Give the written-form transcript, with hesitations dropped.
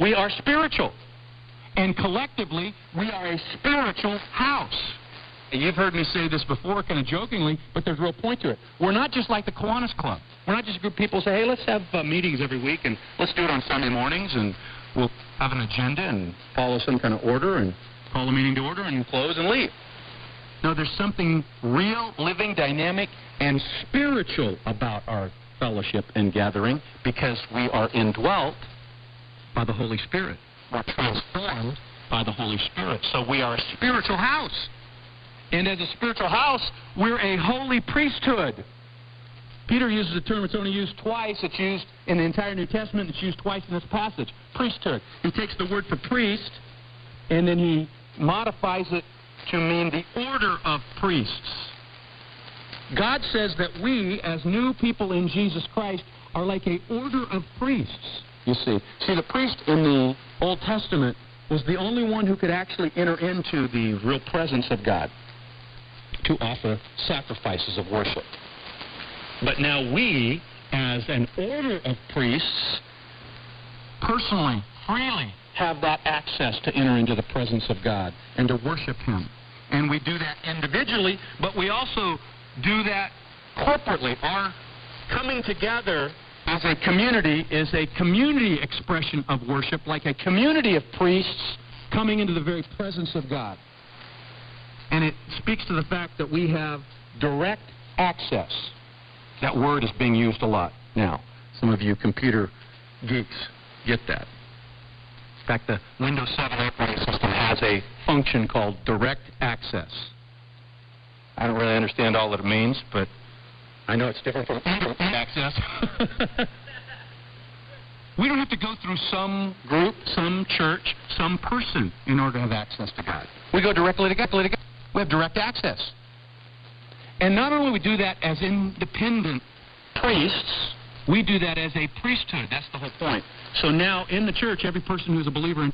We are spiritual. And collectively, we are a spiritual house. You've heard me say this before, kind of jokingly, but there's a real point to it. We're not just like the Kiwanis Club. We're not just a group of people who say, hey, let's have meetings every week, and let's do it on Sunday mornings, and we'll have an agenda and follow some kind of order and call the meeting to order and close and leave. No, there's something real, living, dynamic, and spiritual about our fellowship and gathering because we are indwelt by the Holy Spirit. We're transformed by the Holy Spirit. So we are a spiritual house. And as a spiritual house, we're a holy priesthood. Peter uses a term, it's only used twice. It's used in the entire New Testament. It's used twice in this passage. Priesthood. He takes the word for priest, and then he modifies it to mean the order of priests. God says that we, as new people in Jesus Christ, are like an order of priests, you see. See, the priest in the Old Testament was the only one who could actually enter into the real presence of God to offer sacrifices of worship. But now we, as an order of priests, personally, freely have that access to enter into the presence of God and to worship Him. And we do that individually, but we also do that corporately. Our coming together as a community is a community expression of worship, like a community of priests coming into the very presence of God. And it speaks to the fact that we have direct access. That word is being used a lot now. Some of you computer geeks get that. In fact, the Windows 7 operating system has a function called direct access. I don't really understand all that it means, but I know it's different from indirect access. We don't have to go through some group, some church, some person in order to have access to God. We go directly to God. We have direct access. And not only do we do that as independent priests, we do that as a priesthood. That's the whole point. So now in the church, every person who's a believer in